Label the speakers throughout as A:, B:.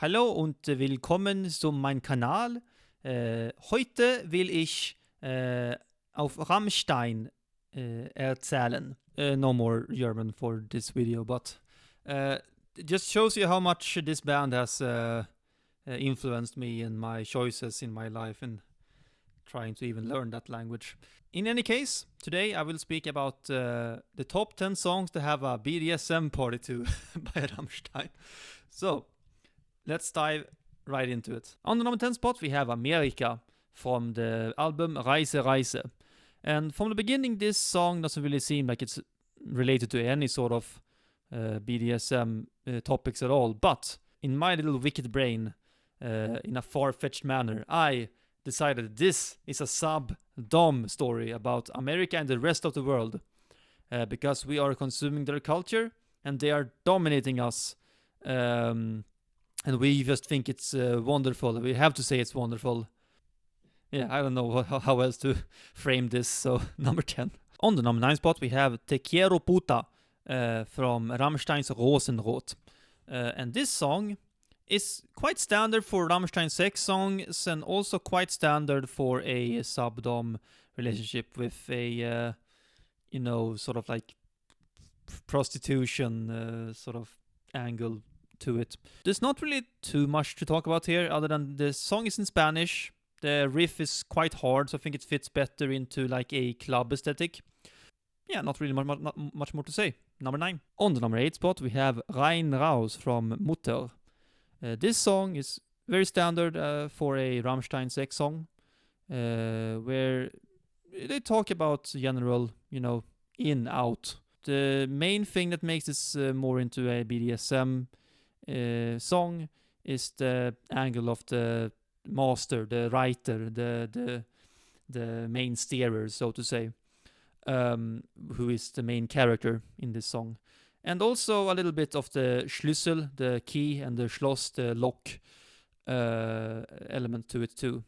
A: Hallo und willkommen zu meinem Kanal. Heute will ich auf Rammstein erzählen. No more German for this video, but it just shows you how much this band has influenced me and my choices in my life and trying to even learn that language. In any case, today I will speak about the top 10 songs to have a BDSM party to by Rammstein. So, let's dive right into it. On the number 10 spot, we have America from the album Reise Reise. And from the beginning, this song doesn't really seem like it's related to any sort of BDSM topics at all. But in my little wicked brain, in a far-fetched manner, I decided this is a sub-dom story about America and the rest of the world. Because we are consuming their culture and they are dominating us. And we just think it's wonderful. We have to say it's wonderful. Yeah, I don't know how else to frame this. So, number 10. On the number 9 spot, we have Te Quiero Puta from Rammstein's Rosenrot. And this song is quite standard for Rammstein sex songs and also quite standard for a sub-dom relationship with a, sort of like prostitution sort of angle to it. There's not really too much to talk about here other than the song is in Spanish. The riff is quite hard, so I think it fits better into like a club aesthetic. Yeah, not really not much more to say. Number 9. On the number 8 spot, we have Rein Raus from Mutter. This song is very standard for a Rammstein sex song, where they talk about general, in, out. The main thing that makes this more into a BDSM song is the angle of the master, the writer, the main steerer, so to say, who is the main character in this song. And also a little bit of the Schlüssel, the key, and the Schloss, the lock element to it too.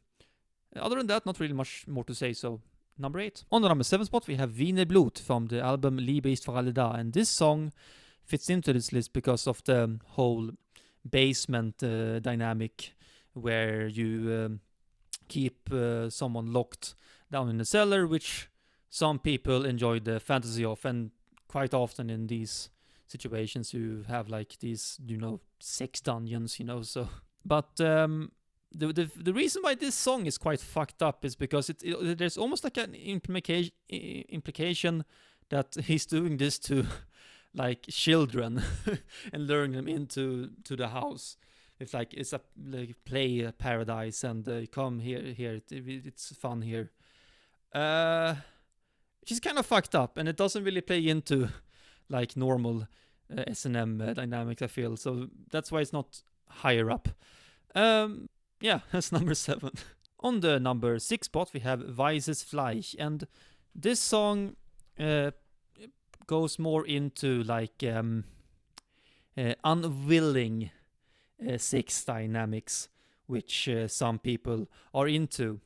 A: Other than that, not really much more to say, so number 8. On the number 7 spot, we have Wiener Blut from the album Liebe ist für alle da, and this song fits into this list because of the whole basement dynamic where you keep someone locked down in the cellar, which some people enjoy the fantasy of, and quite often in these situations you have like these, sex dungeons, so. But the reason why this song is quite fucked up is because there's almost like an implication that he's doing this to like children and luring them into the house. It's like it's a like play paradise and come here it's fun here. Which is kind of fucked up, and it doesn't really play into like normal S&M dynamics, I feel. So that's why it's not higher up. Yeah, that's number 7. On the number 6 spot, we have Weißes Fleisch, and this song goes more into like unwilling sex dynamics, which some people are into.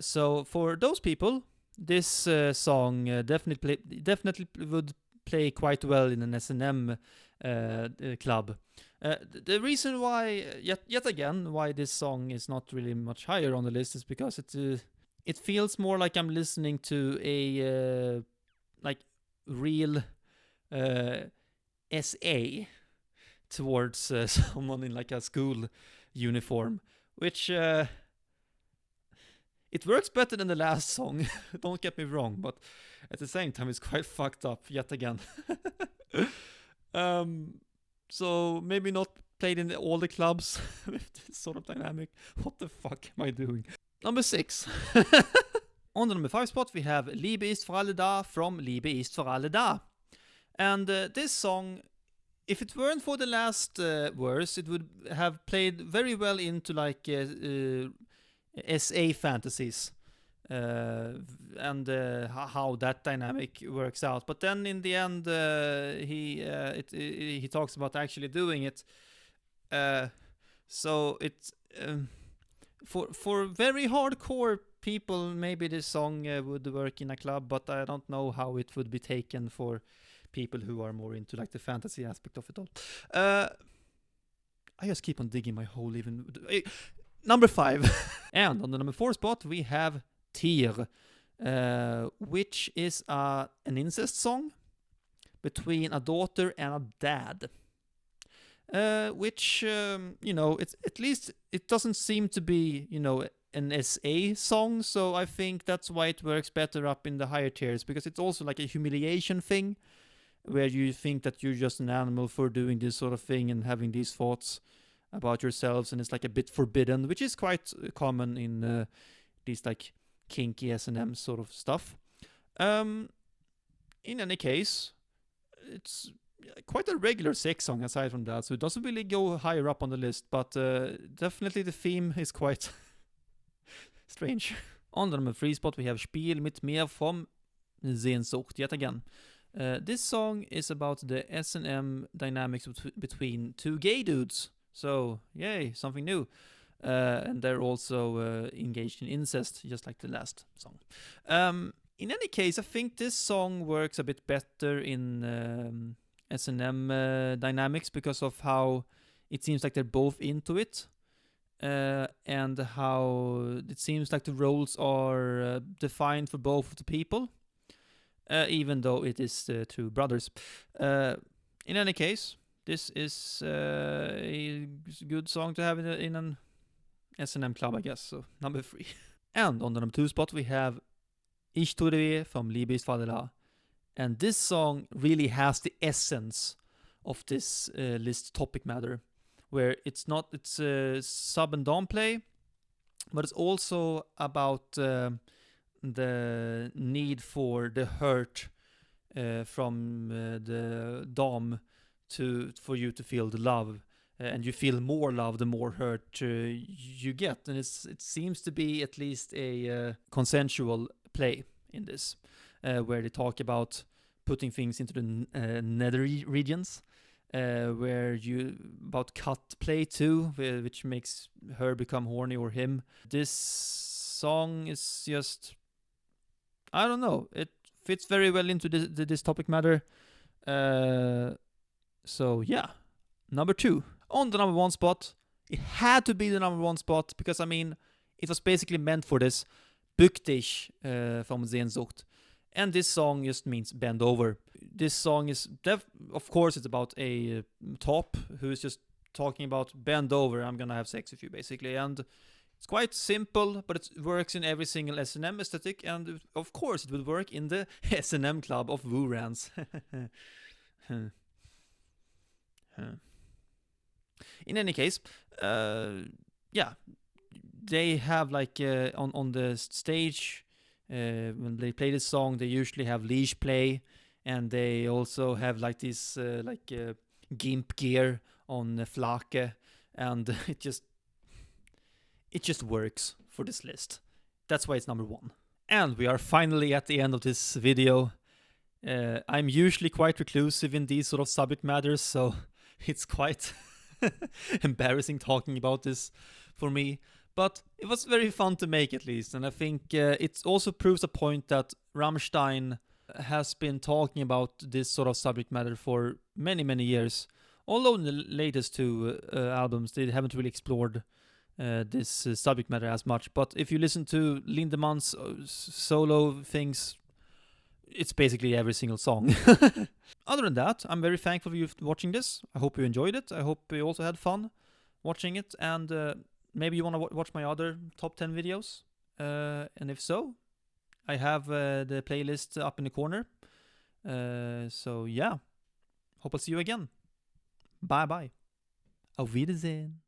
A: So for those people, this song definitely would play quite well in an S&M club. The reason why, yet again, why this song is not really much higher on the list is because it feels more like I'm listening to a like real SA towards someone in like a school uniform, which it works better than the last song. Don't get me wrong, but at the same time, it's quite fucked up yet again. So maybe not played in all the clubs with this sort of dynamic. What the fuck am I doing? Number 6. On the number 5 spot, we have Liebe ist für alle da from Liebe ist für alle da. And this song, if it weren't for the last verse, it would have played very well into like SA fantasies. And how that dynamic works out. But then in the end, he talks about actually doing it. So it's for very hardcore people, maybe this song would work in a club, but I don't know how it would be taken for people who are more into like the fantasy aspect of it all. I just keep on digging my hole even. Number 5. And on the number 4 spot, we have Tyr, which is an incest song between a daughter and a dad. Which, it's at least it doesn't seem to be, an SA song, so I think that's why it works better up in the higher tiers, because it's also like a humiliation thing, where you think that you're just an animal for doing this sort of thing and having these thoughts about yourselves, and it's like a bit forbidden, which is quite common in these like kinky S&M sort of stuff. In any case, it's quite a regular sex song aside from that, so it doesn't really go higher up on the list, but definitely the theme is quite strange. On the number 3 spot, we have Spiel mit mir from Sehnsucht, yet again. This song is about the S&M dynamics between two gay dudes. So, yay, something new. And they're also engaged in incest, just like the last song. In any case, I think this song works a bit better in S&M dynamics because of how it seems like they're both into it. And how it seems like the roles are defined for both of the people. Even though it is two brothers. In any case, this is a good song to have in an S&M club, I guess. So, number 3. And on the number 2 spot, we have Ich tue dir weh from Liebe ist Fadela. And this song really has the essence of this list topic matter, where it's sub and dom play, but it's also about the need for the hurt from the dom for you to feel the love, and you feel more love the more hurt you get, and it seems to be at least a consensual play in this, where they talk about putting things into the nether regions, where about cut play too, which makes her become horny or him. This song is just, I don't know, it fits very well into this topic matter. So yeah, number 2. On the number 1 spot, it had to be the number 1 spot, because I mean, it was basically meant for this. Bück dich from Sehnsucht. And this song just means bend over. This song is, of course, it's about a top who is just talking about bend over, I'm gonna have sex with you, basically. And it's quite simple, but it works in every single S&M aesthetic, and of course it would work in the S&M club of Woo Rants. In any case, yeah, they have like on the stage, when they play this song, they usually have leash play, and they also have like this gimp gear on Flake, and it just works for this list. That's why it's number 1. And we are finally at the end of this video. I'm usually quite reclusive in these sort of subject matters, so it's quite embarrassing talking about this for me. But it was very fun to make, at least, and I think it also proves a point that Rammstein has been talking about this sort of subject matter for many, many years. Although in the latest 2 albums, they haven't really explored this subject matter as much. But if you listen to Lindemann's solo things, it's basically every single song. Other than that, I'm very thankful for you watching this. I hope you enjoyed it. I hope you also had fun watching it. And maybe you want to watch my other top 10 videos. And if so, I have the playlist up in the corner. So yeah, hope I'll see you again. Bye bye. Auf Wiedersehen.